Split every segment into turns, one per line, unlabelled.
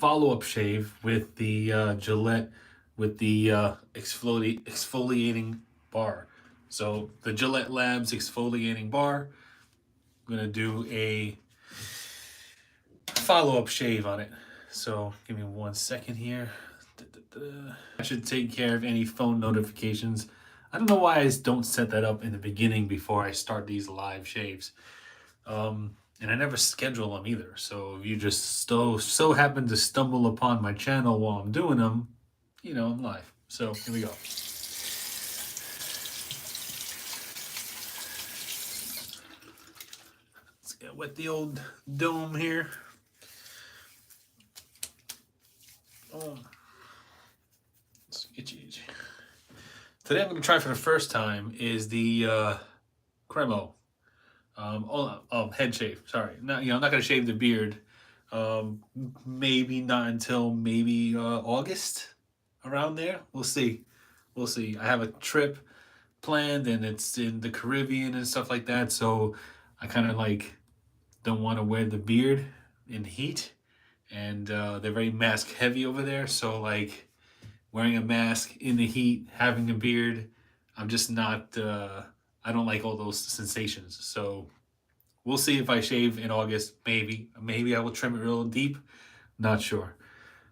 follow-up shave with the Gillette with the exfoliating bar. So the Gillette Labs exfoliating bar. I'm gonna do a follow-up shave on it. So give me 1 second here. I should take care of any phone notifications. I don't know why I just don't set that up in the beginning before I start these live shaves. And I never schedule them either. So if you just so happen to stumble upon my channel while I'm doing them, you know, I'm live. So here we go. Let's get wet the old dome here. Oh, it's itchy. Today I'm going to try for the first time is the Cremo. Head shave. Sorry, not I'm not gonna shave the beard. Maybe not until maybe August, around there. We'll see. We'll see. I have a trip planned, and it's in the Caribbean and stuff like that. So I kind of like don't want to wear the beard in the heat, and they're very mask heavy over there. So like wearing a mask in the heat, having a beard, I'm just not. I don't like all those sensations. So we'll see if I shave in August. Maybe I will trim it real deep. Not sure.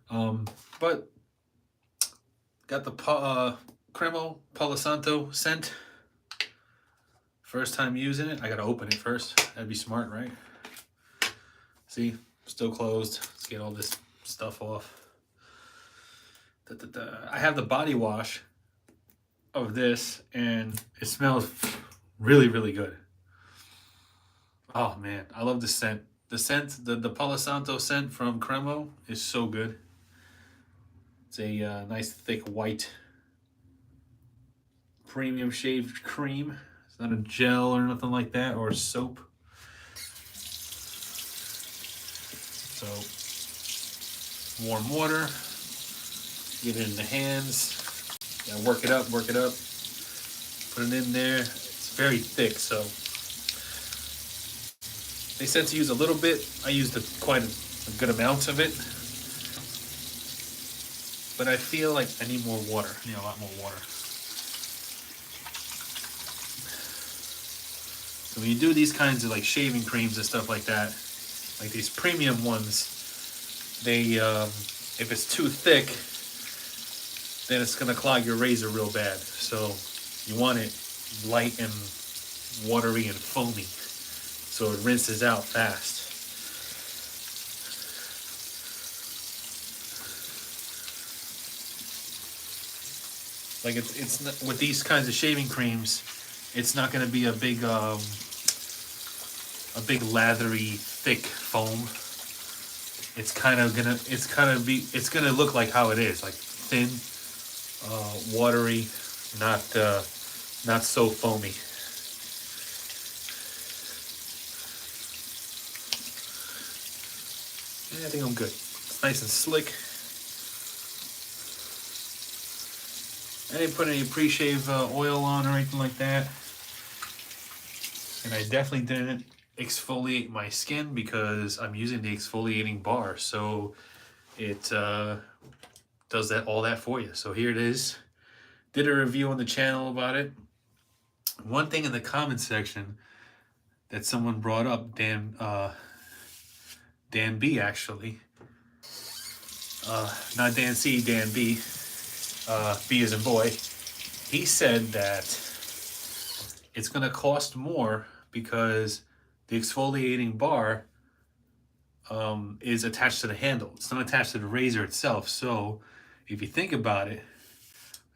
But got the Cremo Polissanto scent. First time using it. I gotta open it first. That'd be smart, right? See, still closed. Let's get all this stuff off. I have the body wash of this, and it smells really, really good. Oh man, I love the scent. The Polissanto scent from Cremo is so good. It's a nice thick white premium shaved cream. It's not a gel or nothing like that, or soap. So warm water, get it in the hands. Yeah, work it up, put it in there. It's very thick, so they said to use a little bit. I used quite a good amount of it, but I feel like I need more water. I need a lot more water. So when you do these kinds of like shaving creams and stuff like that, like these premium ones, they if it's too thick, then it's gonna clog your razor real bad. So you want it light and watery and foamy, so it rinses out fast. Like it's not, with these kinds of shaving creams, it's not gonna be a big lathery thick foam. It's gonna look like how it is, like thin, watery, not so foamy. Yeah, I think I'm good. It's nice and slick. I didn't put any pre-shave oil on or anything like that, and I definitely didn't exfoliate my skin because I'm using the exfoliating bar, so it does all that for you. So here it is. Did a review on the channel about it. One thing in the comment section that someone brought up, Dan B actually, not Dan C, Dan B, B as in boy. He said that it's gonna cost more because the exfoliating bar is attached to the handle. It's not attached to the razor itself. So if you think about it,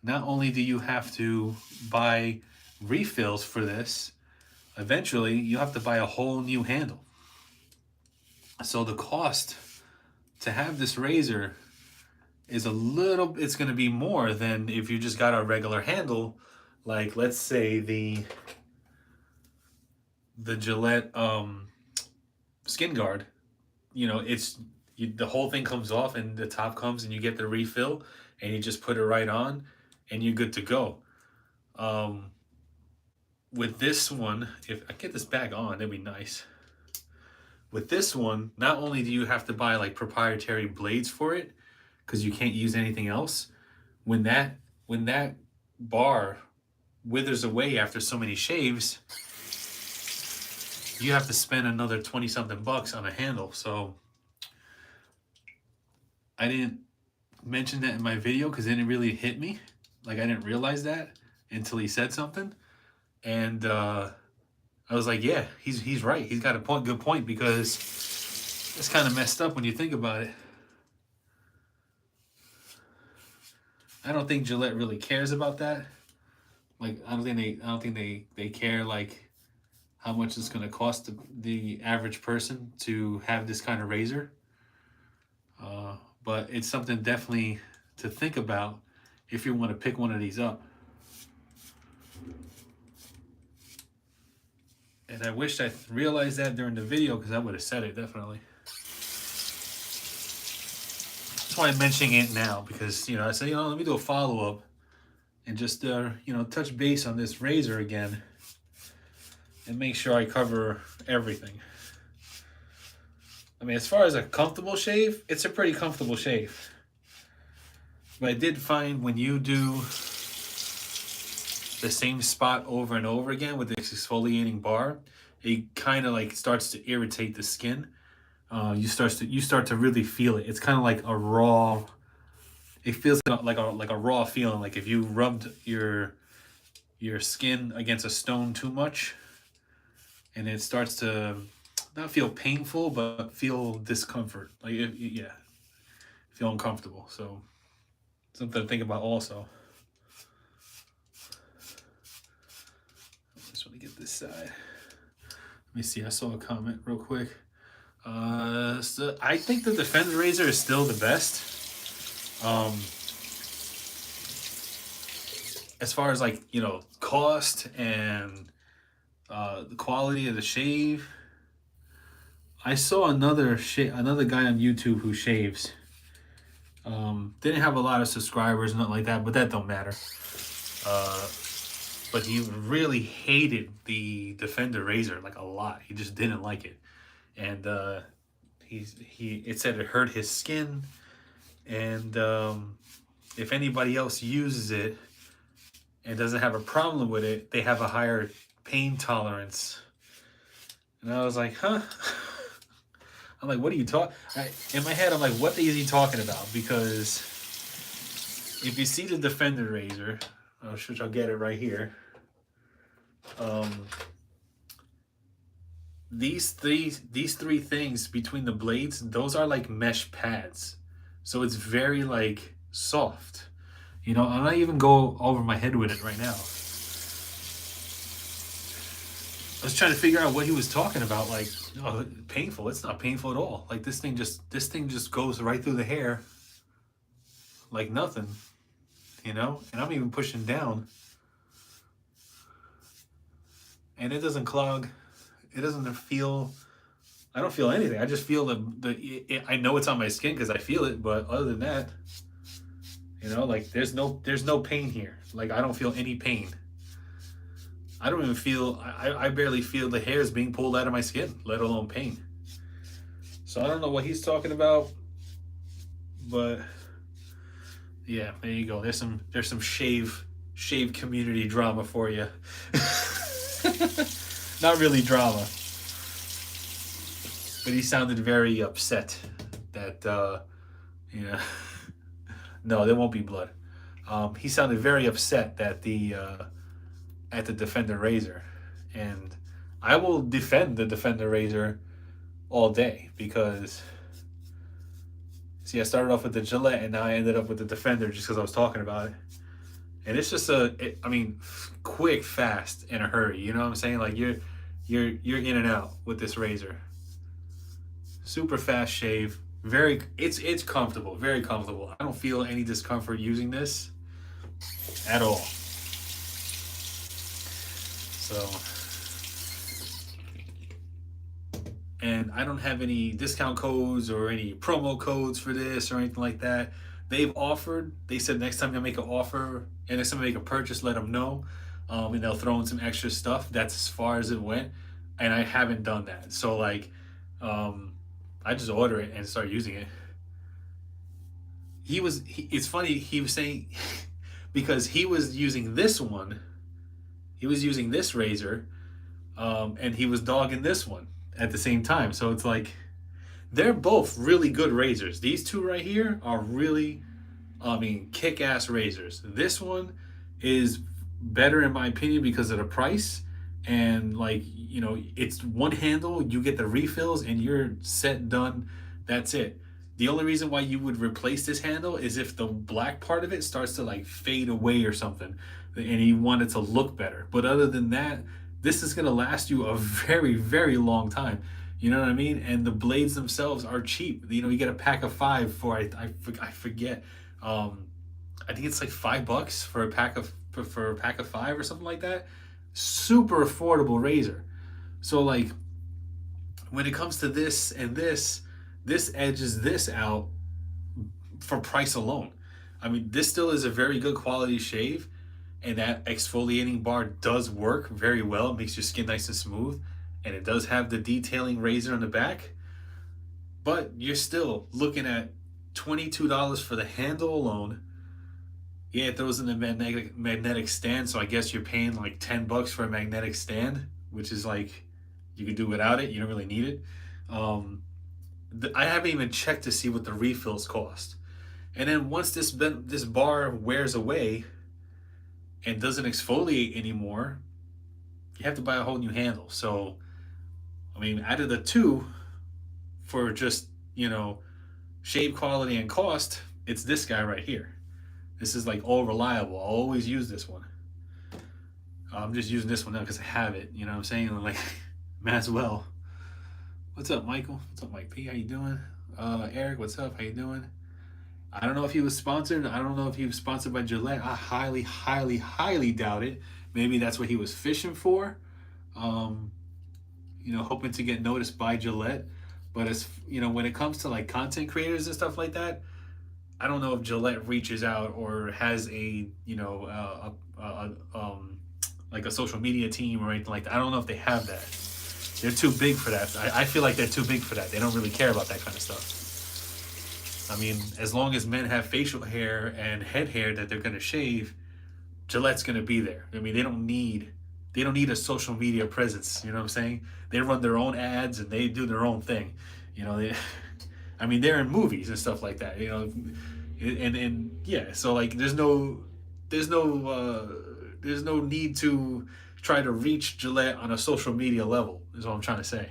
not only do you have to buy refills for this, eventually you have to buy a whole new handle. So the cost to have this razor is it's going to be more than if you just got a regular handle, like let's say the Gillette skin guard. You know, the whole thing comes off and the top comes and you get the refill and you just put it right on and you're good to go. With this one, if I get this back on, that'd be nice. With this one, not only do you have to buy like proprietary blades for it, because you can't use anything else, when that bar withers away after so many shaves, you have to spend another 20 something bucks on a handle. So I didn't mention that in my video because it didn't really hit me. Like, I didn't realize that until he said something. And I was like, yeah, he's right. He's got a good point, because it's kind of messed up when you think about it. I don't think Gillette really cares about that. Like, I don't think they care like how much it's gonna cost the average person to have this kind of razor. But it's something definitely to think about if you want to pick one of these up. And I wish I realized that during the video, because I would have said it definitely. That's why I'm mentioning it now, because I say, let me do a follow-up and just touch base on this razor again and make sure I cover everything. I mean, as far as a comfortable shave, it's a pretty comfortable shave. But I did find when you do the same spot over and over again with this exfoliating bar, it kind of like starts to irritate the skin. You start to really feel it. It's kind of like a raw. It feels like a raw feeling. Like if you rubbed your skin against a stone too much, and it starts to not feel painful, but feel discomfort. Like, yeah, feel uncomfortable. So something to think about also. I just want to get this side. Let me see. I saw a comment real quick. So I think the Defender razor is still the best. As far as like cost and the quality of the shave. I saw another guy on YouTube who shaves. Didn't have a lot of subscribers, nothing like that, but that don't matter. But he really hated the Defender razor like a lot. He just didn't like it, and it said it hurt his skin, and if anybody else uses it and doesn't have a problem with it, they have a higher pain tolerance. And I was like, huh? I'm like, what are you talking? In my head, I'm like, what is he talking about? Because if you see the Defender razor, which I'll get it right here. These three things between the blades, those are like mesh pads. So it's very like soft. I'm not even go over my head with it right now. I was trying to figure out what he was talking about. Like, painful. It's not painful at all. Like this thing just goes right through the hair like nothing, and I'm even pushing down, and it doesn't clog. It doesn't feel. I don't feel anything. I just feel I know it's on my skin because I feel it, but other than that, like there's no pain here. Like I don't feel any pain. I don't even feel, I barely feel the hairs being pulled out of my skin, let alone pain. So I don't know what he's talking about, but yeah, there you go. There's some shave community drama for you. Not really drama, but he sounded very upset that no, there won't be blood. He sounded very upset that at the Defender razor, and I will defend the Defender razor all day, because see, I started off with the Gillette and now I ended up with the Defender just because I was talking about it, and it's just quick, fast, in a hurry. You know what I'm saying? Like you're in and out with this razor. Super fast shave. It's comfortable, very comfortable. I don't feel any discomfort using this at all. So, and I don't have any discount codes or any promo codes for this or anything like that. They said next time they make an offer and next time they make a purchase, let them know. And they'll throw in some extra stuff. That's as far as it went. And I haven't done that. So like, I just order it and start using it. It's funny, he was saying, because he was using this one, he was using this razor, and he was dogging this one at the same time. So it's like, they're both really good razors. These two right here are really, I mean, kick-ass razors. This one is better in my opinion because of the price, and like, you know, it's one handle, you get the refills and you're set, done. That's it. The only reason why you would replace this handle is if the black part of it starts to like fade away or something, and you want it to look better. But other than that, this is gonna last you a very, very long time. You know what I mean? And the blades themselves are cheap. You know, you get a pack of 5 for I forget. I think it's like $5 for a pack of for a pack of 5 or something like that. Super affordable razor. So like, when it comes to this and this edges this out for price alone. I mean, this still is a very good quality shave, and that exfoliating bar does work very well. It makes your skin nice and smooth, and it does have the detailing razor on the back. But you're still looking at $22 for the handle alone. Yeah, it throws in the magnetic stand, so I guess you're paying like $10 for a magnetic stand, which is like, you can do without it. You don't really need it. I haven't even checked to see what the refills cost. And then once this bar wears away and doesn't exfoliate anymore, you have to buy a whole new handle. So, I mean, out of the two, for just, you know, shave quality and cost, it's this guy right here. This is like all reliable. I'll always use this one. I'm just using this one now because I have it. You know what I'm saying? I'm like, might as well. What's up, Michael? What's up, Mike P? How you doing? Eric, what's up? How you doing? I don't know if he was sponsored. I don't know if he was sponsored by Gillette. I highly, highly, highly doubt it. Maybe that's what he was fishing for. You know, hoping to get noticed by Gillette. But as you know, when it comes to like content creators and stuff like that, I don't know if Gillette reaches out or has a, you know, like a social media team or anything like that. I don't know if they have that. They're too big for that. I feel like they're too big for that. They don't really care about that kind of stuff. I mean, as long as men have facial hair and head hair that they're gonna shave, Gillette's gonna be there. I mean, they don't need a social media presence. You know what I'm saying? They run their own ads and they do their own thing. You know, I mean, they're in movies and stuff like that. You know, and yeah. So like, there's no need to try to reach Gillette on a social media level. Is what I'm trying to say.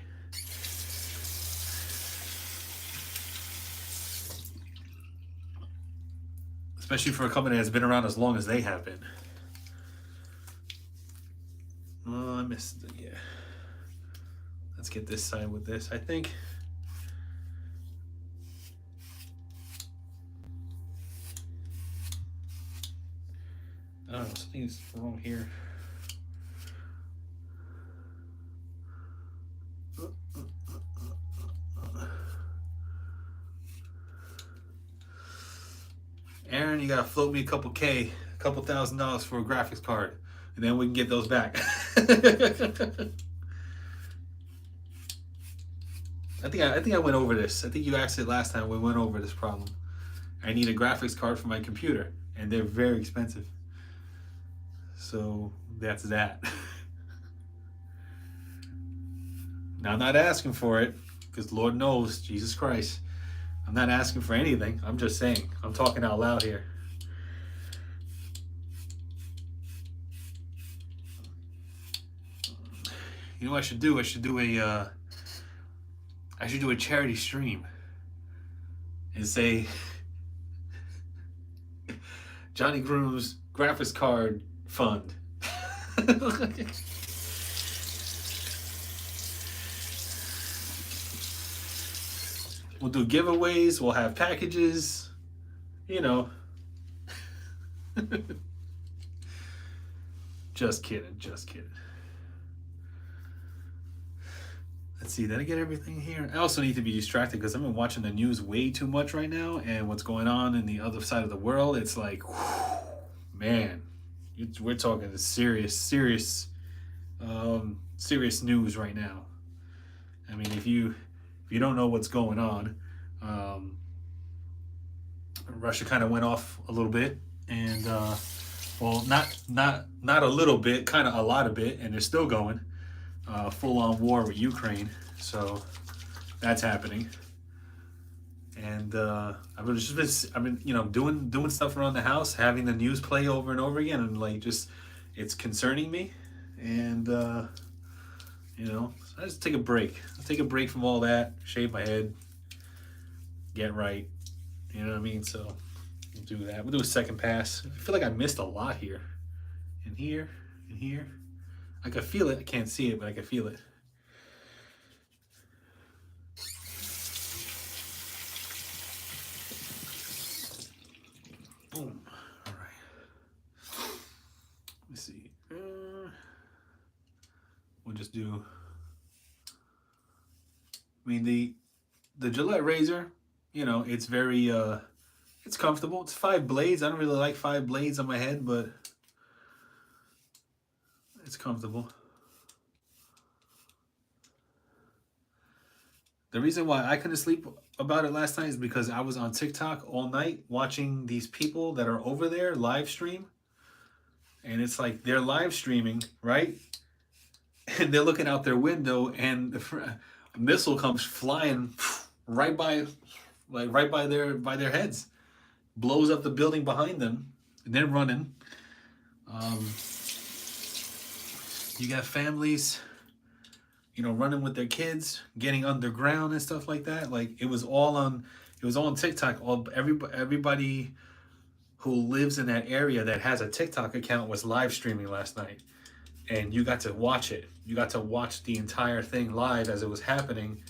Especially for a company that's been around as long as they have been. Oh, I missed it. Yeah. Let's get this side with this. I think. I don't know. Something's wrong here. Aaron, you gotta float me a couple $1,000 for a graphics card, and then we can get those back. I think I went over this. I think you asked it last time. We went over this problem. I need a graphics card for my computer, and they're very expensive. So that's that. Now, I'm not asking for it, because Lord knows, Jesus Christ, I'm not asking for anything. I'm just saying. I'm talking out loud here. You know what I should do? I should do a charity stream and say Johnny Groom's graphics card fund. We'll do giveaways. We'll have packages. You know. Just kidding. Just kidding. Let's see. Did I get everything here? I also need to be distracted because I've been watching the news way too much right now, and what's going on in the other side of the world. It's like, whew, man, we're talking serious news right now. I mean, if you if you don't know what's going on, Russia kind of went off a little bit, and well, not a little bit, kind of a lot of bit, and they're still going full on war with Ukraine. So that's happening. And I've been doing stuff around the house, having the news play over and over again, and like just it's concerning me, and so I just take a break. I take a break from all that, shave my head, get right. You know what I mean? So we'll do that. We'll do a second pass. I feel like I missed a lot here, and here, and here. I can feel it. I can't see it, but I can feel it. Boom. All right. Let's see. We'll just do. I mean the Gillette razor. It's very it's comfortable. It's 5 blades. I don't really like 5 blades on my head, but it's comfortable. The reason why I couldn't sleep about it last night is because I was on TikTok all night watching these people that are over there live stream. And it's like they're live streaming, right? And they're looking out their window and a missile comes flying right by their heads. Blows up the building behind them. And they're running. You got families running with their kids, getting underground and stuff like that. Like it was all on TikTok. Everybody who lives in that area that has a TikTok account was live streaming last night, and you got to watch it. You got to watch the entire thing live as it was happening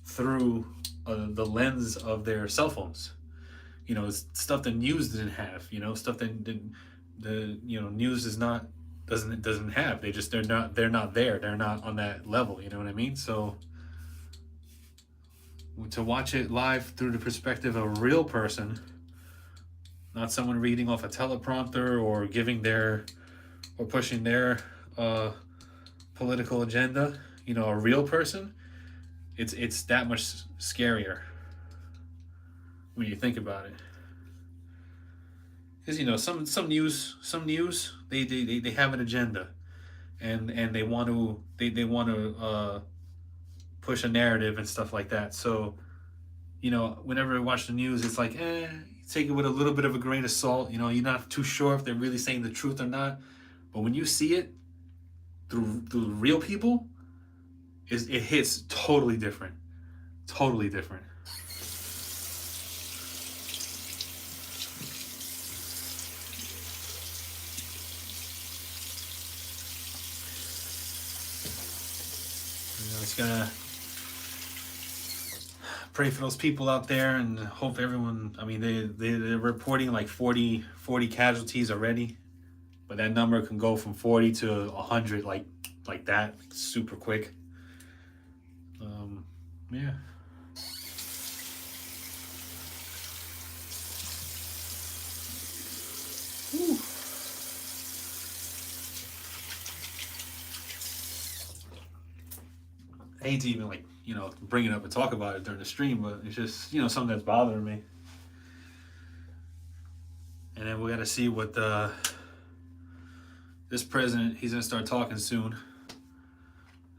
through the lens of their cell phones. It's stuff the news didn't have. Stuff that the news is not. Doesn't have. They're not there. They're not on that level. You know what I mean? So to watch it live through the perspective of a real person, not someone reading off a teleprompter or pushing their political agenda, a real person, it's that much scarier when you think about it. Because some news they have an agenda, and they want to push a narrative and stuff like that. So whenever I watch the news, it's like take it with a little bit of a grain of salt. You're not too sure if they're really saying the truth or not. But when you see it through real people, it hits totally different. Totally different. Just gonna pray for those people out there and hope everyone. I mean, they're reporting like 40 casualties already, but that number can go from 40 to 100 like that, super quick. Yeah. Whew. I hate to even bring it up and talk about it during the stream, but it's just something that's bothering me. And then we got to see what this president, he's gonna start talking soon.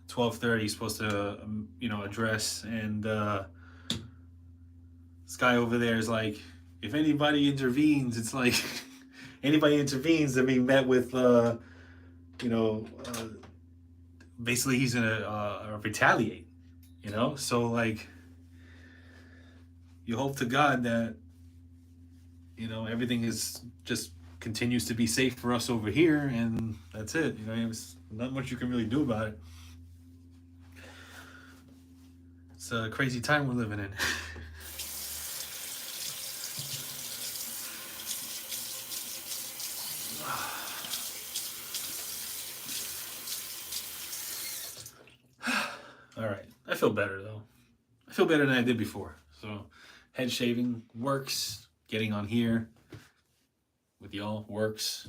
12:30 he's supposed to address, and this guy over there is like, if anybody intervenes, it's like anybody intervenes, they're being met with basically he's gonna retaliate, so like you hope to God that everything is just continues to be safe for us over here, and that's it. There's not much you can really do about it. It's a crazy time we're living in. All right. I feel better, though. I feel better than I did before. So, head shaving works. Getting on here with y'all works,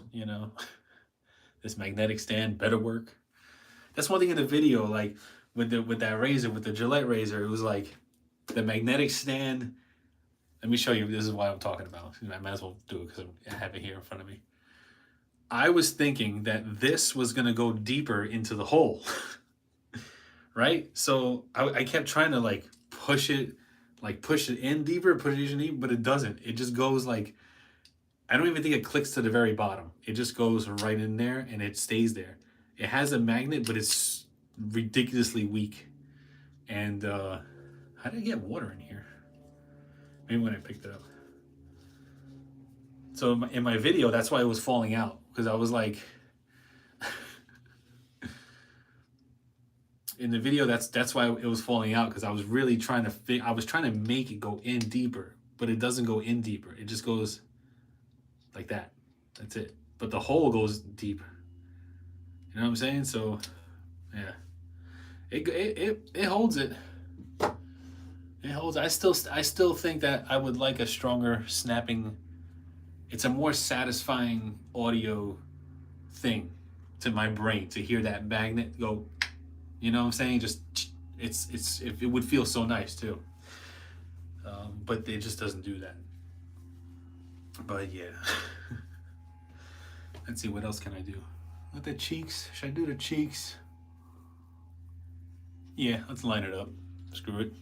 This magnetic stand better work. That's one thing in the video, like, with that razor, with the Gillette razor, it was like, the magnetic stand. Let me show you. This is what I'm talking about. I might as well do it because I have it here in front of me. I was thinking that this was gonna go deeper into the hole, right? So I kept trying to like push it in deeper, push it in deeper, but it doesn't. It just goes like, I don't even think it clicks to the very bottom. It just goes right in there and it stays there. It has a magnet, but it's ridiculously weak. And how did I get water in here? Maybe when I picked it up. So in my video, that's why it was falling out, because I was like, in the video, that's why it was falling out, because I was really trying to I was trying to make it go in deeper, but it doesn't go in deeper. It just goes like that. That's it. But the hole goes deep. You know what I'm saying? So yeah, it holds it. It holds. I still think that I would like a stronger snapping. It's a more satisfying audio thing to my brain to hear that magnet go. You know what I'm saying? Just it would feel so nice too. But it just doesn't do that. But yeah. Let's see, what else can I do? With the cheeks, should I do the cheeks? Yeah, let's line it up. Screw it.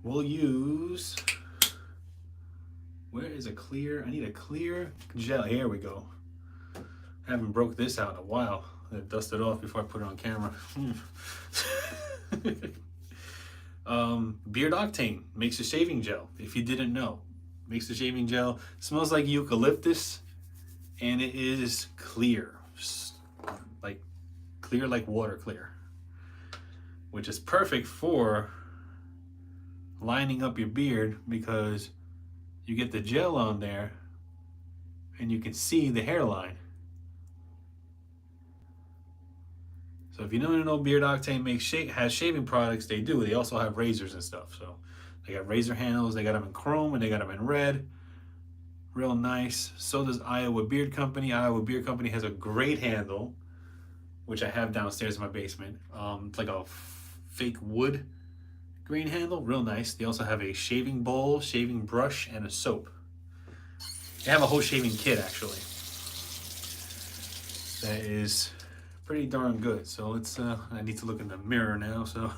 We'll use, where is a clear? I need a clear gel. Here we go. I haven't broke this out in a while. I dust it off before I put it on camera. Beard Octane makes a shaving gel. If you didn't know, makes a shaving gel. Smells like eucalyptus, and it is clear, like clear, like water clear, which is perfect for lining up your beard, because you get the gel on there and you can see the hairline. So if you don't know, Beard Octane has shaving products. They do. They also have razors and stuff. So they got razor handles. They got them in chrome and they got them in red. Real nice. So does Iowa Beard Company. Iowa Beard Company has a great handle, which I have downstairs in my basement. It's like a fake wood green handle. Real nice. They also have a shaving bowl, shaving brush, and a soap. They have a whole shaving kit, actually. That is pretty darn good. So let's, I need to look in the mirror now, so.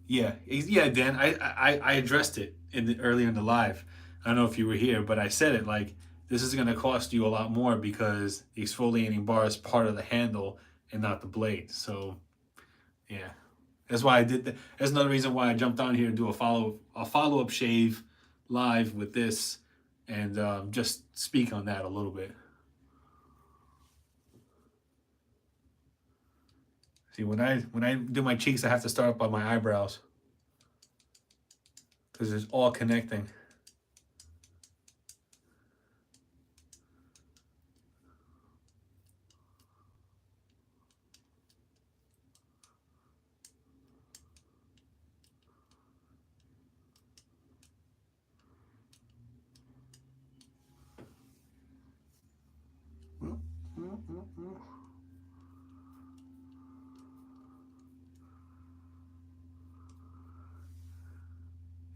Yeah, Dan, I addressed it earlier in the live. I don't know if you were here, but I said it like, this is gonna cost you a lot more because the exfoliating bar is part of the handle and not the blade. So yeah, that's why I did that. That's another reason why I jumped on here and do a follow-up shave live with this, and just speak on that a little bit. See, when I do my cheeks, I have to start up by my eyebrows because it's all connecting.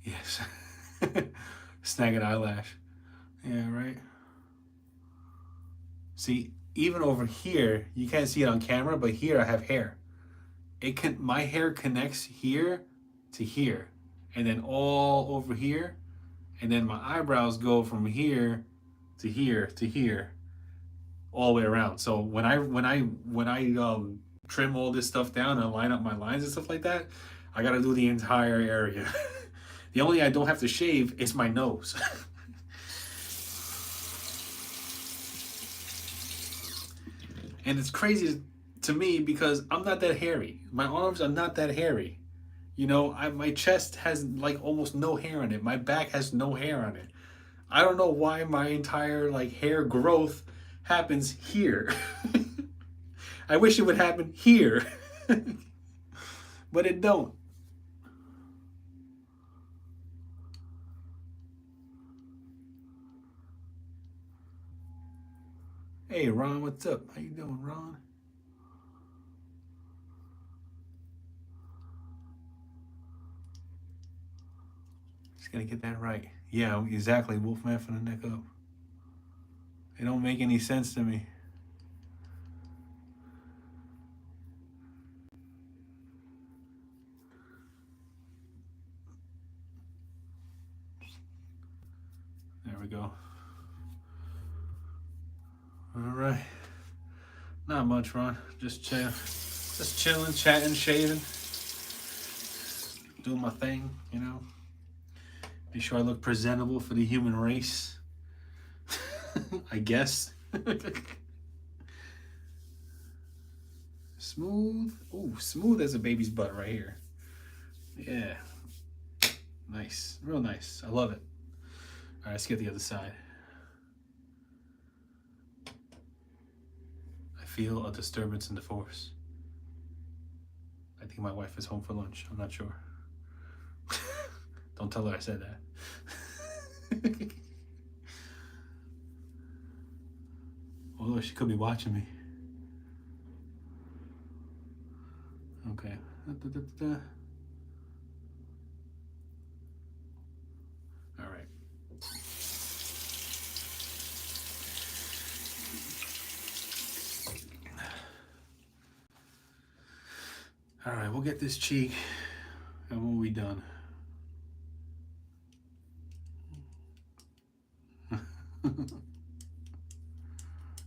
Yes. Snag an eyelash. Yeah, right. See, even over here, you can't see it on camera, but here I have hair. My hair connects here to here, and then all over here, and then my eyebrows go from here to here to here, all the way around. So when I trim all this stuff down and line up my lines and stuff like that, I gotta do the entire area. The only I don't have to shave is my nose. And it's crazy to me because I'm not that hairy. My arms are not that hairy. You know, my chest has like almost no hair on it. My back has no hair on it. I don't know why my entire like hair growth happens here. I wish it would happen here. But it don't. Hey Ron, what's up? How you doing, Ron? Just gotta get that right. Yeah, exactly. Wolfman from the neck up. It don't make any sense to me. There we go. All right. Not much, Ron. Just chill. Just chilling, chatting, shaving. Doing my thing, you know. Make sure I look presentable for the human race. I guess. Smooth. Ooh, smooth as a baby's butt right here. Yeah. Nice. Real nice. I love it. All right, let's get the other side. I feel a disturbance in the force. I think my wife is home for lunch. I'm not sure. Don't tell her I said that. Although she could be watching me. Okay. All right. All right, we'll get this cheek and we'll be done.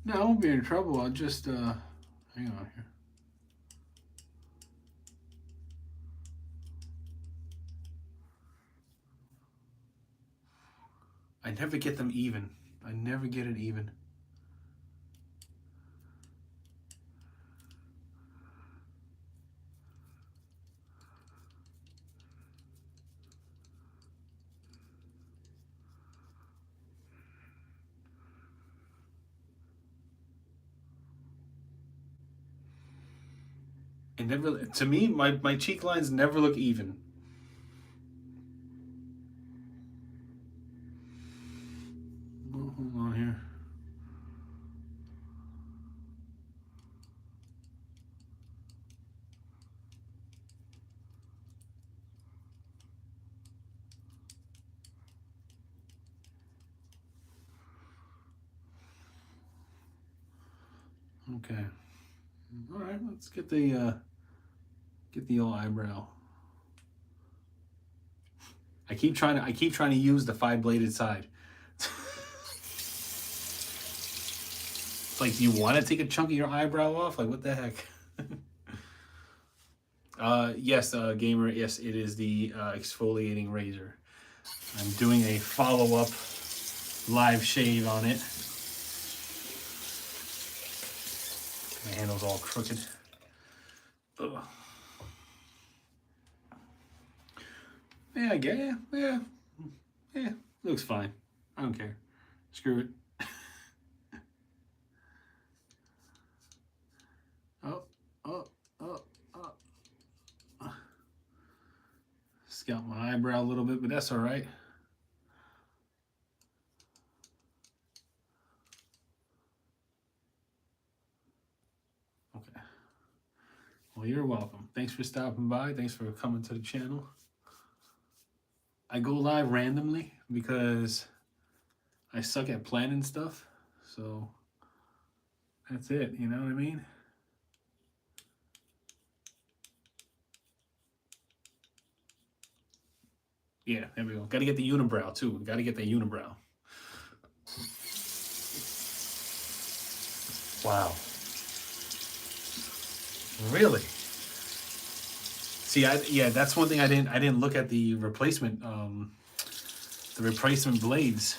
No, I won't be in trouble. I'll just, hang on here. I never get them even. I never get it even. It never, to me, my cheek lines never look even. Oh, hold on here. Okay. All right, let's get the old eyebrow. I keep trying to use the 5-bladed side. It's like, do you want to take a chunk of your eyebrow off? Like, what the heck? Yes, gamer. Yes, it is the exfoliating razor. I'm doing a follow-up live shave on it. My handle's all crooked. Ugh. Yeah, yeah, looks fine. I don't care. Screw it. Oh. Scalp my eyebrow a little bit, but that's all right. Okay. Well, you're welcome. Thanks for stopping by. Thanks for coming to the channel. I go live randomly because I suck at planning stuff. So that's it. You know what I mean? Yeah, there we go. Got to get the unibrow too. Got to get that unibrow. Wow. Really? See, yeah, that's one thing I didn't look at the replacement blades,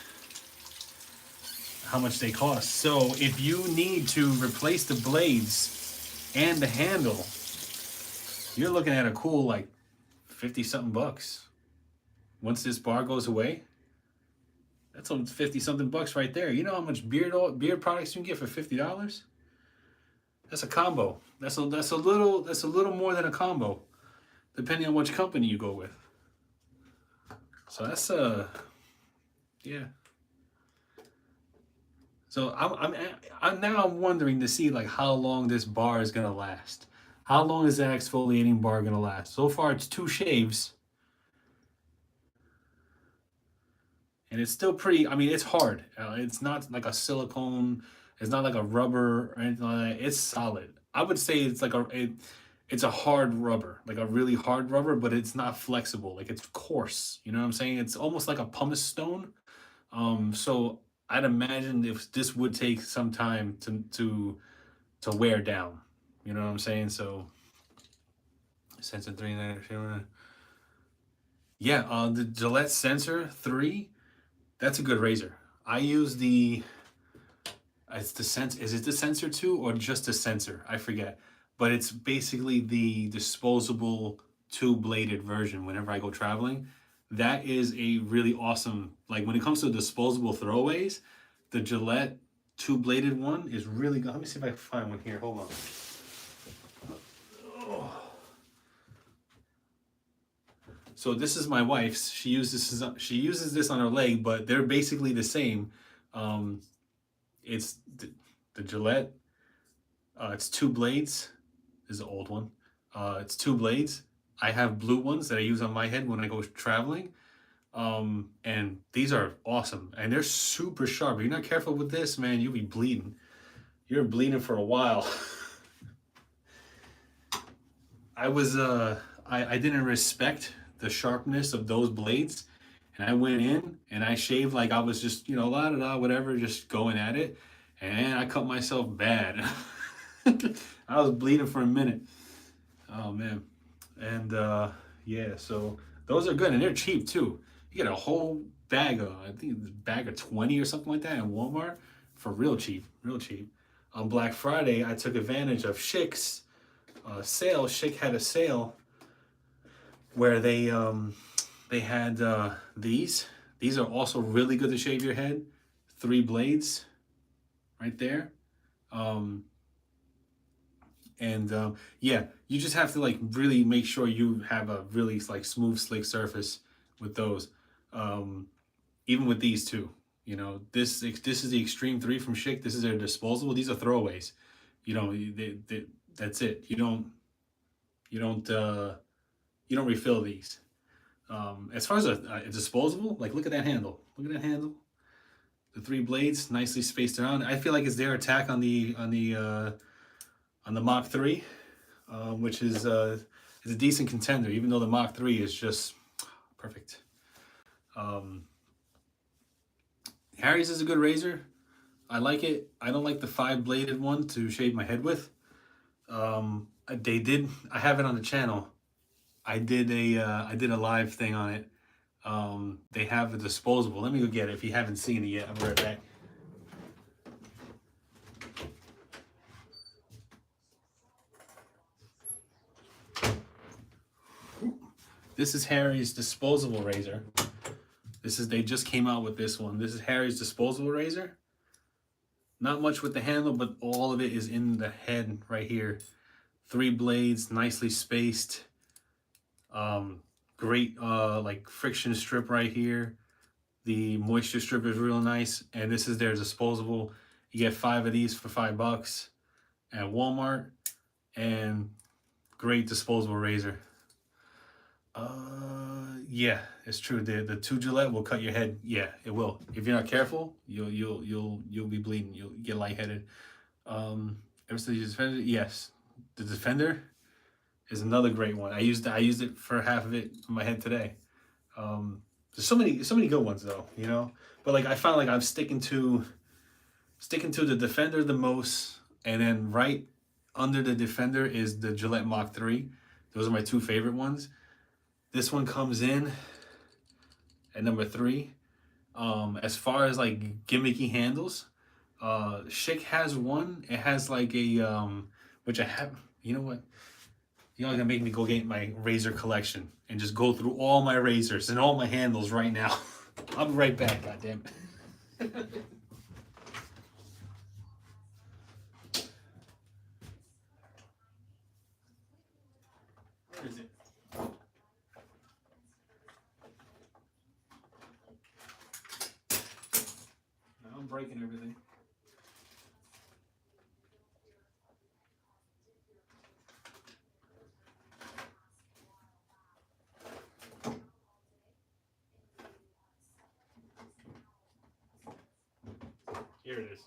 how much they cost. So if you need to replace the blades and the handle, you're looking at a cool like 50-something bucks. Once this bar goes away, that's almost 50-something bucks right there. You know how much beard products you can get for $50? That's a combo. That's a little more than a combo, depending on which company you go with. So that's yeah. So I'm wondering to see like how long this bar is gonna last. How long is that exfoliating bar gonna last? So far it's 2 shaves. and it's still pretty. I mean, it's hard. It's not like a silicone. It's not like a rubber or anything like that. It's solid. I would say it's like it's a hard rubber, like a really hard rubber, but it's not flexible. Like it's coarse. You know what I'm saying? It's almost like a pumice stone. So I'd imagine if this would take some time to wear down. You know what I'm saying? So Sensor 3, yeah, the Gillette Sensor 3, that's a good razor. I use it's the sense. Is it the Sensor 2 or just the Sensor? I forget. But it's basically the disposable two-bladed version whenever I go traveling. That is a really awesome, like when it comes to disposable throwaways, the Gillette two-bladed one is really good. Let me see if I can find one here. Hold on. So this is my wife's. She uses this on her leg, but they're basically the same. It's the Gillette. It's two blades. This is an old one. It's two blades. I have blue ones that I use on my head when I go traveling. And these are awesome. And they're super sharp. If you're not careful with this, man, you'll be bleeding. You're bleeding for a while. I didn't respect the sharpness of those blades. And I went in and I shaved like I was just, la da da, whatever, just going at it. And I cut myself bad. I was bleeding for a minute. Oh man. And yeah, so those are good and they're cheap too. You get a whole bag of, I think it's a bag of 20 or something like that in Walmart for real cheap, real cheap. On Black Friday, I took advantage of Schick's sale. Schick had a sale where they had these. These are also really good to shave your head. 3 blades right there. Yeah, you just have to like really make sure you have a really like smooth, slick surface with those. Even with these two, this is the Extreme 3 from Schick. This is their disposable. These are throwaways. That's it. You don't refill these. As far as a disposable, like look at that handle. Look at that handle. The 3 blades nicely spaced around. I feel like it's their attack on the Mach 3, which is a decent contender, even though the Mach 3 is just perfect. Harry's is a good razor. I like it. I don't like the 5-bladed one to shave my head with. I have it on the channel. I did a live thing on it. They have a disposable. Let me go get it if you haven't seen it yet. I'll be right back. This is Harry's disposable razor. They just came out with this one. This is Harry's disposable razor. Not much with the handle, but all of it is in the head right here. 3 blades, nicely spaced. Great like friction strip right here. The moisture strip is real nice, and this is their disposable. You get 5 of these for $5 at Walmart, and great disposable razor. Yeah, it's true. The 2 Gillette will cut your head. Yeah, it will. If you're not careful, you'll be bleeding. You'll get lightheaded. Ever since you Defender, yes, the Defender is another great one. I used it for half of it on my head today. There's so many good ones though, But like I found like I'm sticking to the Defender the most, and then right under the Defender is the Gillette Mach 3. Those are my 2 favorite ones. This one comes in at number 3. As far as like gimmicky handles, Schick has one. It has like a which I have. You know what? Y'all gonna make me go get my razor collection and just go through all my razors and all my handles right now. I'll be right back. Goddamn it. Where is it? Now I'm breaking everything. Here it is.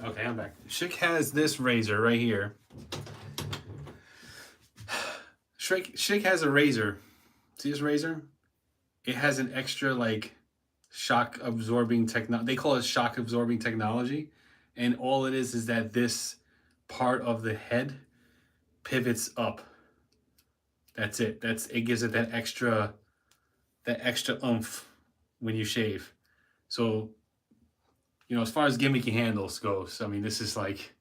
Okay, I'm back. Schick has this razor right here. Schick has a razor. See this razor? It has an extra like shock absorbing technology. They call it shock absorbing technology. And all it is that this part of the head pivots up. That's it. It gives it that extra oomph when you shave. So, you know, as far as gimmicky handles goes, I mean, this is like,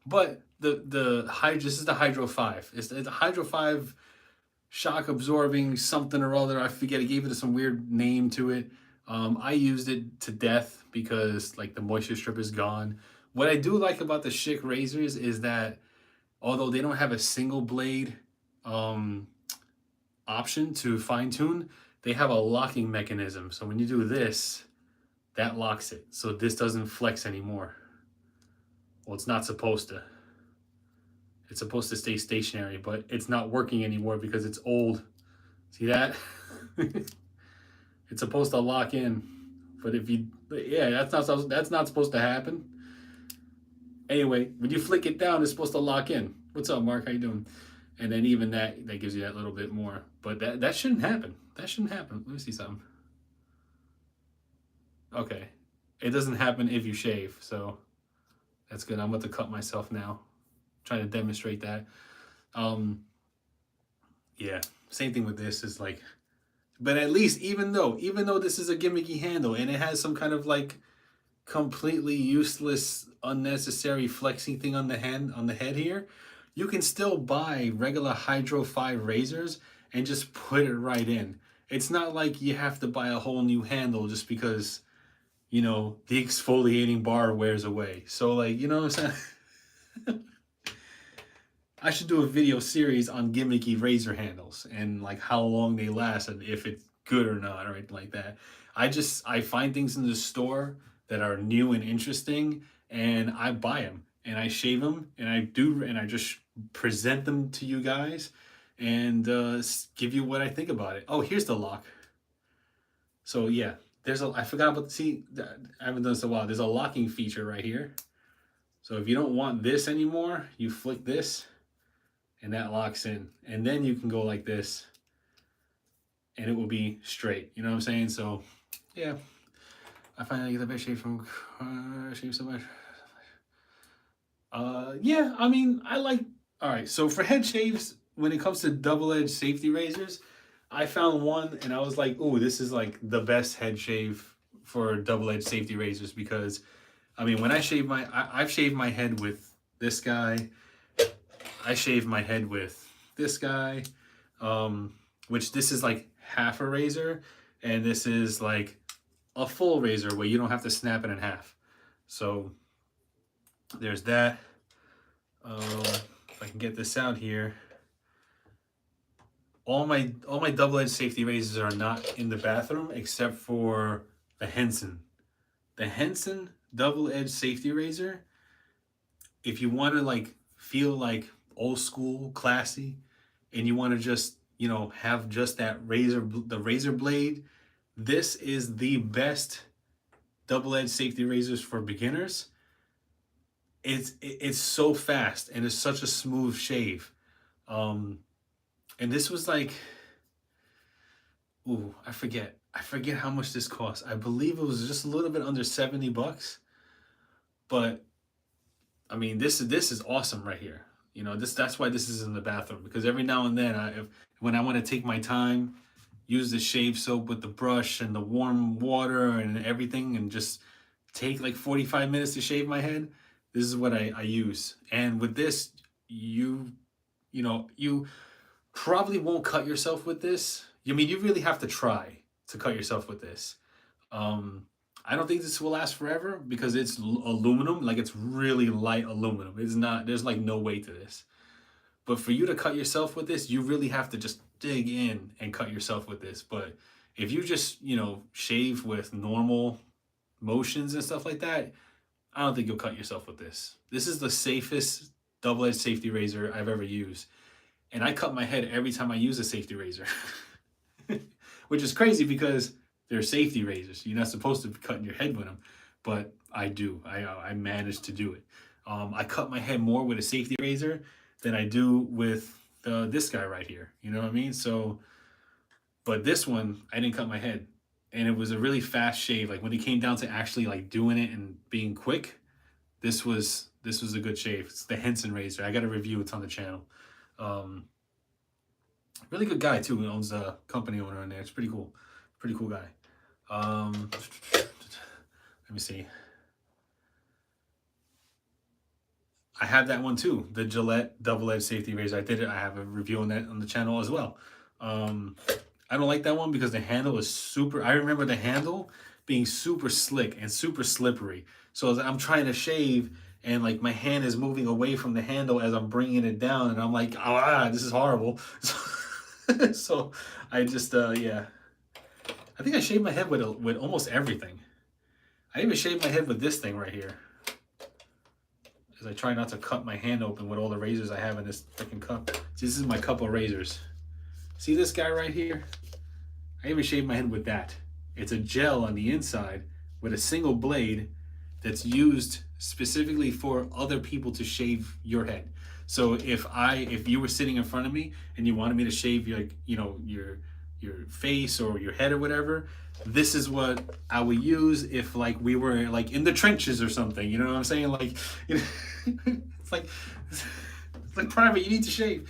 but this is the Hydro 5. It's the Hydro 5 shock absorbing something or other. I forget. I gave it some weird name to it. I used it to death because like the moisture strip is gone. What I do like about the Schick razors is that although they don't have a single blade option to fine tune, they have a locking mechanism. So when you do this, that locks it. So this doesn't flex anymore. Well, it's not supposed to. It's supposed to stay stationary, but it's not working anymore because it's old. See that? It's supposed to lock in, but that's not supposed to happen. Anyway, when you flick it down, it's supposed to lock in. What's up, Mark? How you doing? And then even that gives you that little bit more. But that shouldn't happen. That shouldn't happen. Let me see something. Okay. It doesn't happen if you shave, so that's good. I'm about to cut myself now. Trying to demonstrate that. Yeah, same thing with this is like, but at least even though this is a gimmicky handle and it has some kind of like completely useless, unnecessary flexing thing on the head here, you can still buy regular Hydro 5 razors and just put it right in. It's not like you have to buy a whole new handle just because, you know, the exfoliating bar wears away. So like, you know what I'm saying? I should do a video series on gimmicky razor handles and like how long they last and if it's good or not or anything like that. I find things in the store that are new and interesting and I buy them and I shave them and I just present them to you guys and give you what I think about it. Oh, here's the lock. So yeah, I forgot about I haven't done this in a while. There's a locking feature right here. So if you don't want this anymore, you flick this and that locks in. And then you can go like this and it will be straight. You know what I'm saying? So yeah, I find I get the best shave from shave so much. Yeah, I mean, all right, so for head shaves, when it comes to double-edged safety razors, I found one and I was like, oh, this is like the best head shave for double-edged safety razors because, I mean, when I've shaved my head with this guy, I shave my head with this guy, which this is like half a razor, and this is like a full razor where you don't have to snap it in half. So there's that. If I can get this out here. All my double-edged safety razors are not in the bathroom except for the Henson. The Henson double-edged safety razor, if you want to like feel like old school, classy, and you want to just, you know, have just the razor blade, this is the best double-edged safety razors for beginners. It's so fast and it's such a smooth shave. And this was like, ooh, I forget how much this cost. I believe it was just a little bit under $70. But I mean, this is awesome right here. You know, that's why this is in the bathroom, because every now and then when I want to take my time, use the shave soap with the brush and the warm water and everything and just take like 45 minutes to shave my head, this is what I use. And with this, you probably won't cut yourself with this. I mean, you really have to try to cut yourself with this. I don't think this will last forever because it's aluminum, like it's really light aluminum. It's not, there's like no weight to this. But for you to cut yourself with this, you really have to just dig in and cut yourself with this. But if you just, you know, shave with normal motions and stuff like that, I don't think you'll cut yourself with this. This is the safest double-edged safety razor I've ever used. And I cut my head every time I use a safety razor. Which is crazy because They're safety razors. You're not supposed to be cutting your head with them, but I do. I managed to do it. I cut my head more with a safety razor than I do with this guy right here. You know what I mean? So, but this one, I didn't cut my head, and it was a really fast shave. Like when it came down to actually like doing it and being quick, this was a good shave. It's the Henson razor. I got a review. It's on the channel. Um, Really good guy too. He owns a company owner in there. It's pretty cool guy. Let me see. I have that one too, the Gillette double-edged safety razor. I did it. I have a review on that on the channel as well. I don't like that one because the handle is super. I remember the handle being super slick and super slippery. So as I'm trying to shave and like my hand is moving away from the handle as I'm bringing it down, and I'm like, ah, this is horrible. So I just yeah. I think I shaved my head with almost everything. I even shaved my head with this thing right here, as I try not to cut my hand open with all the razors I have in this freaking cup. See, this is my cup of razors. See this guy right here? I even shaved my head with that. It's a gel on the inside with a single blade that's used specifically for other people to shave your head. So if you were sitting in front of me and you wanted me to shave your face or your head or whatever, this is what I would use if like we were like in the trenches or something. You know what I'm saying? Like, you know, it's like private. You need to shave.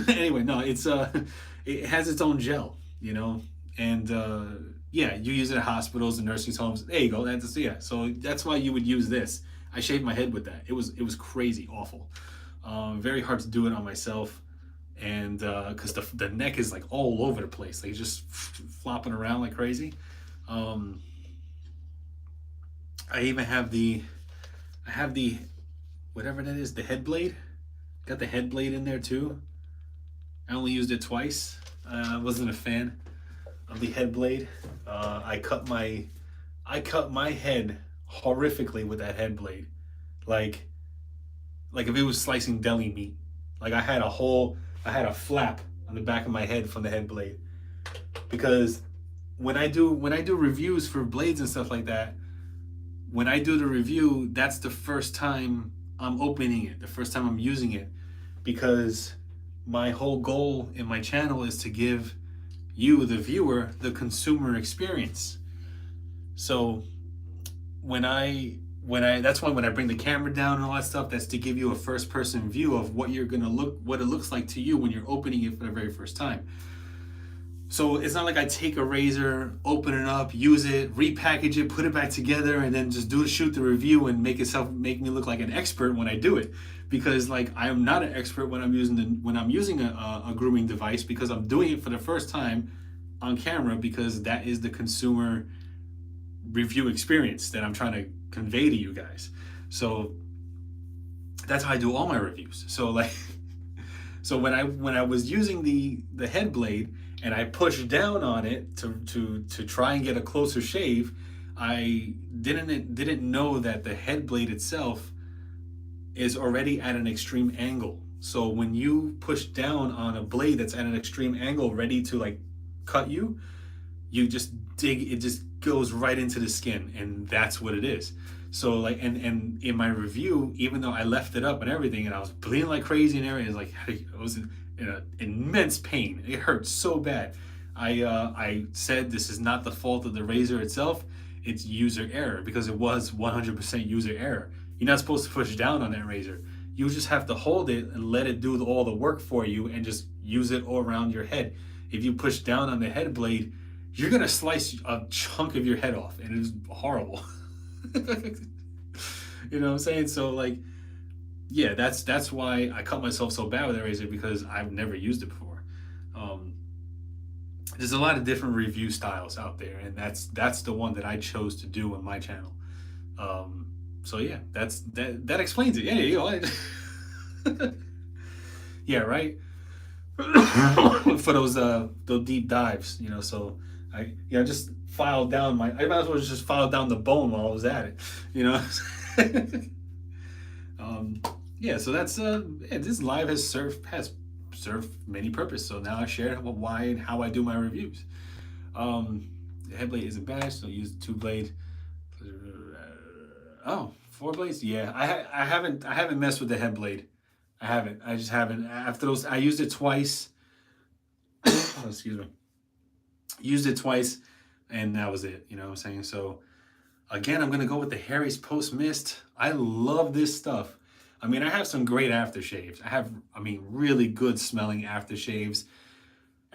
Anyway, no, it has its own gel, you know, and yeah, you use it at hospitals and nursing homes. There you go. That's yeah. So that's why you would use this. I shaved my head with that. It was crazy, awful. Very hard to do it on myself, and because the neck is like all over the place, like just flopping around like crazy. I even have the whatever that is, the head blade. Got the head blade in there too. I only used it twice. I wasn't a fan of the head blade. I cut my head horrifically with that head blade, like if it was slicing deli meat. Like I had a flap on the back of my head from the head blade, because when I do reviews for blades and stuff like that, when I do the review, that's the first time I'm opening it, the first time I'm using it, because my whole goal in my channel is to give you, the viewer, the consumer experience. So that's why when I bring the camera down and all that stuff, that's to give you a first person view of what it looks like to you when you're opening it for the very first time. So it's not like I take a razor, open it up, use it, repackage it, put it back together, and then just shoot the review and make me look like an expert when I do it. Because like I am not an expert when I'm using a grooming device, because I'm doing it for the first time on camera, because that is the consumer review experience that I'm trying to convey to you guys. So that's how I do all my reviews. So like, so when I was using the head blade and I pushed down on it to try and get a closer shave, I didn't know that the head blade itself is already at an extreme angle. So when you push down on a blade that's at an extreme angle, ready to like cut you, you just it just goes right into the skin, and that's what it is. So like, and in my review, even though I left it up and everything, and I was bleeding like crazy and everything, like I was in immense pain. It hurt so bad. I said this is not the fault of the razor itself, it's user error, because it was 100% user error. You're not supposed to push down on that razor. You just have to hold it and let it do all the work for you, and just use it all around your head. If you push down on the head blade, you're gonna slice a chunk of your head off, and it's horrible. You know what I'm saying? So like, yeah, that's why I cut myself so bad with that razor, because I've never used it before. There's a lot of different review styles out there, and that's the one that I chose to do on my channel. So yeah, that explains it. Yeah, you know, yeah, right. For those deep dives, you know. So I just filed down I might as well just file down the bone while I was at it, you know. Yeah, so that's yeah, this live has served many purposes. So now I share why and how I do my reviews. The head blade isn't bad, so use the 2-blade. Oh, 4 blades? Yeah, I haven't messed with the head blade. I haven't. I just haven't. After those, I used it twice. Oh, excuse me. Used it twice, and that was it. You know what I'm saying? So again, I'm gonna go with the Harry's Post Mist. I love this stuff. I mean, I have some great aftershaves. I mean, really good smelling aftershaves.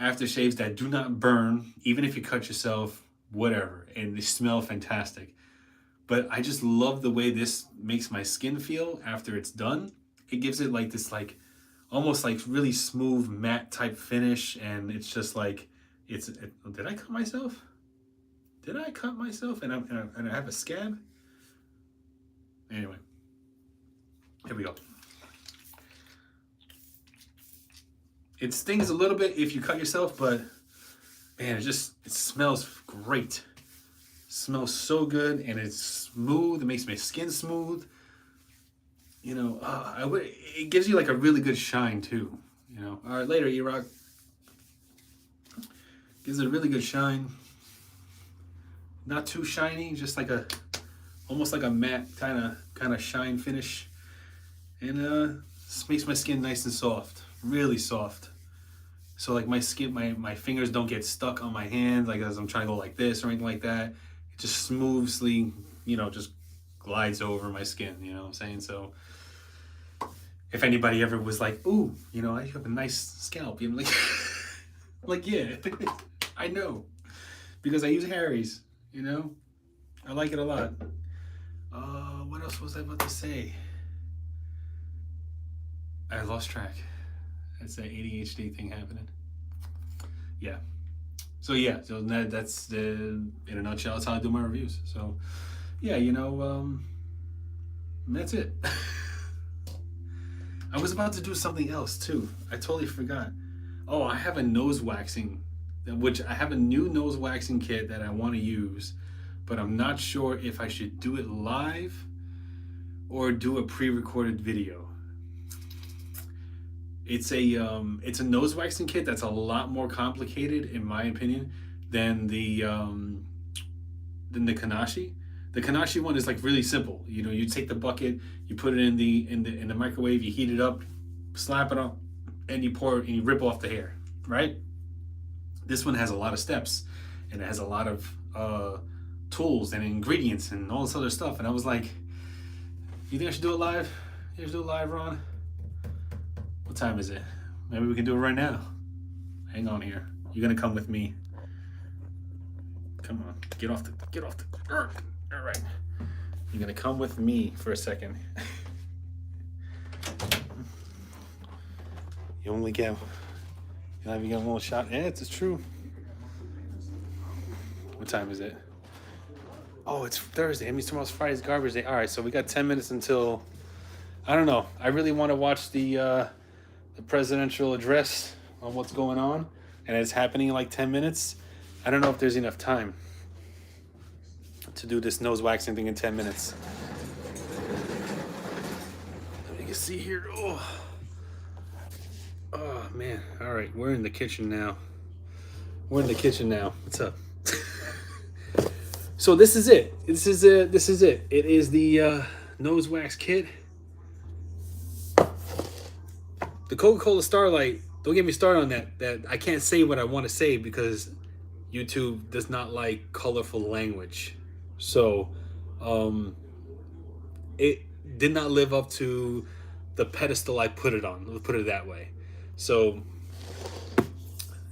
Aftershaves that do not burn, even if you cut yourself, whatever, and they smell fantastic. But I just love the way this makes my skin feel after it's done. It gives it like this, like almost like really smooth matte type finish, and it's just like did I cut myself? Did I cut myself? And I have a scab. Anyway, here we go. It stings a little bit if you cut yourself, but man, it smells great. It smells so good, and it's smooth. It makes my skin smooth. You know, it gives you like a really good shine too. You know, all right, later, E-Rock. Gives it a really good shine. Not too shiny, just like almost like a matte kind of shine finish, and this makes my skin nice and soft, really soft. So like my skin, my fingers don't get stuck on my hand, like as I'm trying to go like this or anything like that. It just smoothly, you know, just glides over my skin. You know what I'm saying? So if anybody ever was like, "Ooh, you know, I have a nice scalp," I'm like, like yeah, I know, because I use Harry's. You know, I like it a lot. What else was I about to say? I lost track. That's that ADHD thing happening. Yeah. So yeah, so that's in a nutshell, that's how I do my reviews. So yeah, you know, that's it. I was about to do something else too. I totally forgot. Oh, I have a nose waxing, which I have a new nose waxing kit that I want to use, but I'm not sure if I should do it live or do a pre-recorded video. It's a nose waxing kit that's a lot more complicated, in my opinion, than the Kanashi. The Kanashi one is like really simple. You know, you take the bucket, you put it in the microwave, you heat it up, slap it on, and you pour it and you rip off the hair, right? This one has a lot of steps, and it has a lot of tools and ingredients and all this other stuff. And I was like, you think I should do it live? You should do it live, Ron? What time is it? Maybe we can do it right now. Hang on here. You're gonna come with me. Come on, get off the. All right. You're gonna come with me for a second. You only get. You have a little shot. Yeah, it's true. What time is it? Oh, it's Thursday. That means tomorrow's Friday's garbage day. All right, so we got 10 minutes until. I don't know. I really want to watch the presidential address on what's going on, and it's happening in like 10 minutes. I don't know if there's enough time to do this nose waxing thing in 10 minutes. You can see here. Oh man. All right, we're in the kitchen now. What's up? So this is it. This is it. It is the nose wax kit. The Coca-Cola Starlight, don't get me started on that I can't say what I want to say because YouTube does not like colorful language. So it did not live up to the pedestal I put it on. Let's put it that way. So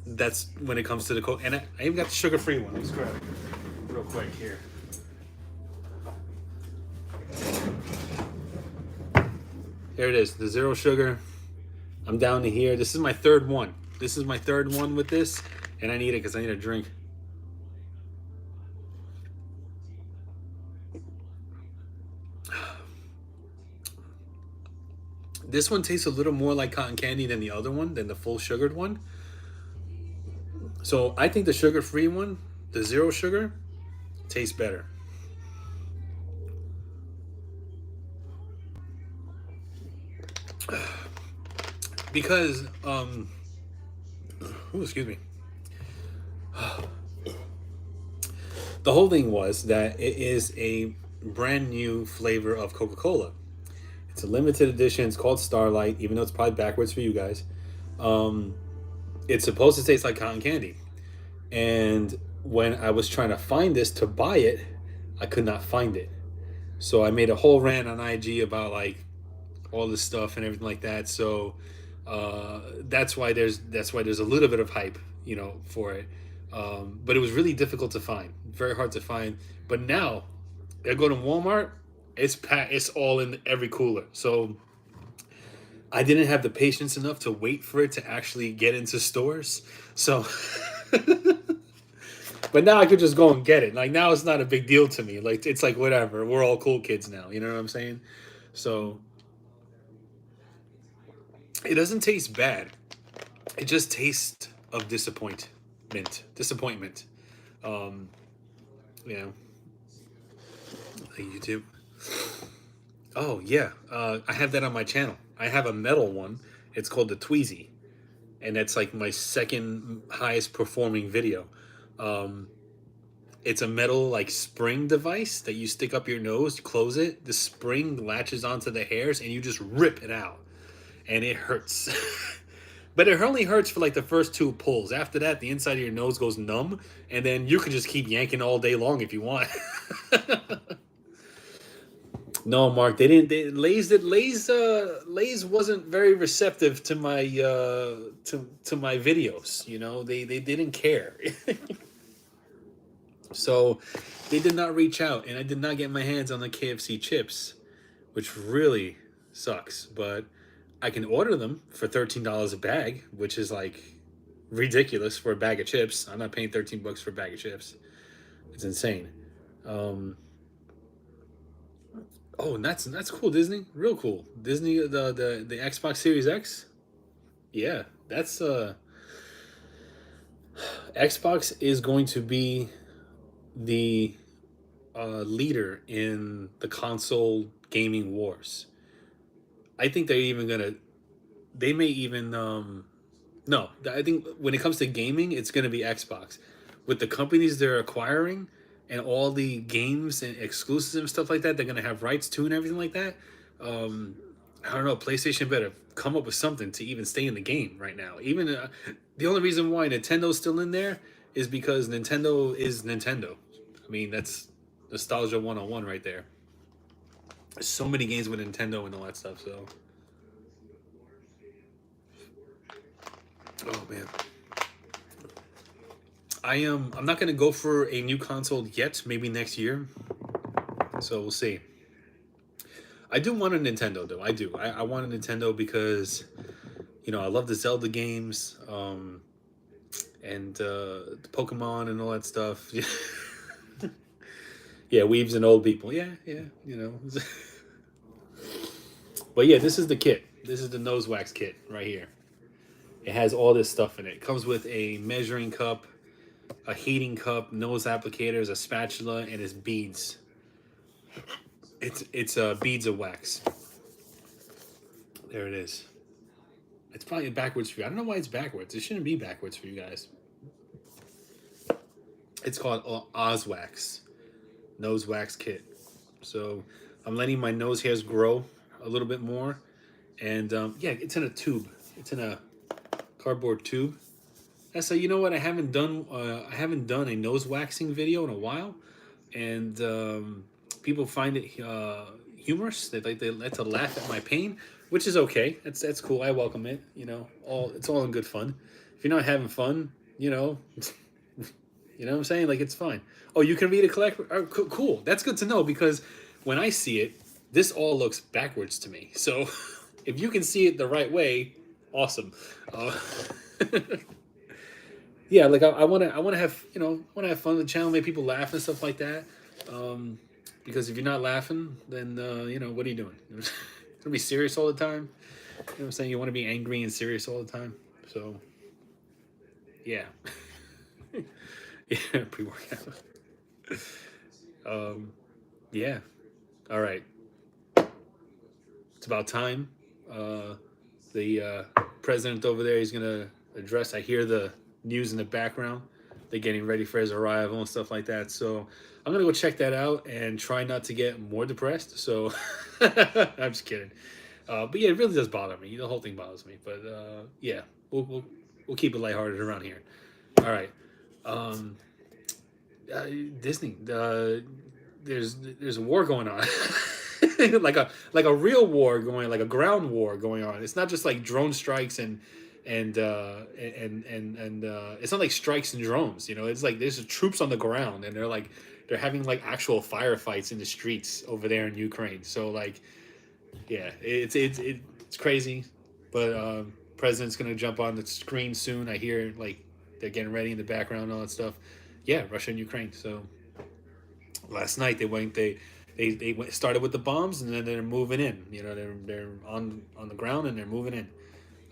that's when it comes to the Coke. And I even got the sugar-free one. Let's grab it real quick here. There it is, the zero sugar. I'm down to here. This is my third one. This is my third one with this, and I need it because I need a drink. This one tastes a little more like cotton candy than the other one, than the full sugared one. So I think the sugar-free one, the zero sugar, tastes better. Because, excuse me. The whole thing was that it is a brand new flavor of Coca-Cola. It's a limited edition. It's called Starlight, even though it's probably backwards for you guys. Um, it's supposed to taste like cotton candy. And when I was trying to find this to buy it, I could not find it. So I made a whole rant on IG about like all this stuff and everything like that. So that's why there's a little bit of hype, for it. But it was really difficult to find, very hard to find. But now, I go to Walmart, it's all in every cooler. So I didn't have the patience enough to wait for it to actually get into stores. So, but now I could just go and get it. Like now, it's not a big deal to me. Like it's like whatever. We're all cool kids now. You know what I'm saying? So it doesn't taste bad. It just tastes of disappointment. Um, you know, like YouTube. Oh yeah, I have that on my channel. I have a metal one. It's called the Tweezy, and that's like my second highest performing video. Um, it's a metal like spring device that you stick up your nose, you close it. The spring latches onto the hairs, and you just rip it out, and it hurts. But it only hurts for like the first two pulls. After that, the inside of your nose goes numb, and then you can just keep yanking all day long if you want. No, Mark, they didn't. Lay's wasn't very receptive to my to my videos. They didn't care. So they did not reach out, and I did not get my hands on the KFC chips, which really sucks. But I can order them for $13 a bag, which is like ridiculous for a bag of chips. I'm not paying $13 for a bag of chips. It's insane. Um, oh, and that's cool. Disney, real cool. Disney, the Xbox Series X. Yeah, that's Xbox is going to be the leader in the console gaming wars. I think they're even gonna. They may even no. I think when it comes to gaming, it's gonna be Xbox. With the companies they're acquiring and all the games and exclusives and stuff like that, they're gonna have rights to and everything like that. Um, I don't know. PlayStation better come up with something to even stay in the game right now. Even the only reason why Nintendo's still in there is because Nintendo is Nintendo. I mean, that's nostalgia 101 right there. There's so many games with Nintendo and all that stuff. So, oh man, I'm not gonna go for a new console yet. Maybe next year. So we'll see. I do want a Nintendo though. I do. I want a Nintendo because I love the Zelda games, and the Pokemon and all that stuff. Yeah, weaves and old people. Yeah, yeah. But yeah, this is the kit. This is the nose wax kit right here. It has all this stuff in it. It comes with a measuring cup, a heating cup, nose applicators, a spatula, and it's beads. It's beads of wax. There it is. It's probably backwards for you. I don't know why it's backwards. It shouldn't be backwards for you guys. It's called Ozwax nose wax kit. So I'm letting my nose hairs grow a little bit more, and yeah, it's in a tube. It's in a cardboard tube. And so you know what? I haven't done a nose waxing video in a while, and people find it humorous. They like to laugh at my pain, which is okay. That's cool. I welcome it. It's all in good fun. If you're not having fun, you know what I'm saying? Like, it's fine. Oh, you can read a collect. Cool. That's good to know, because when I see it, this all looks backwards to me. So if you can see it the right way, awesome. Yeah, like I want to have fun with the channel, make people laugh and stuff like that. Because if you're not laughing, then what are you doing? You're gonna be serious all the time. You know what I'm saying? You want to be angry and serious all the time. So yeah. Yeah, pre-workout. Yeah. All right. It's about time. The president over there, he's gonna address. I hear the news in the background. they're getting ready for his arrival and stuff like that. So I'm gonna go check that out and try not to get more depressed. So I'm just kidding. But yeah, it really does bother me. The whole thing bothers me. But yeah, we'll keep it lighthearted around here. All right. Um, Disney. There's a war going on. like a real war going, like a ground war going on. It's not just like drone strikes and it's not like strikes and drones. You know, it's like there's troops on the ground and they're having like actual firefights in the streets over there in Ukraine. So like, yeah, it's crazy, but president's gonna jump on the screen soon. I hear like they're getting ready in the background and all that stuff. Yeah, Russia and Ukraine. So last night started with the bombs and then they're moving in. You know, they're on the ground and they're moving in.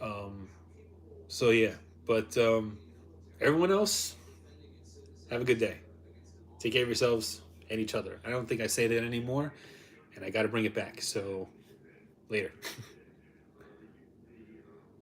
Um, so yeah, but everyone else, have a good day. Take care of yourselves and each other. I don't think I say that anymore, and I got to bring it back. So later.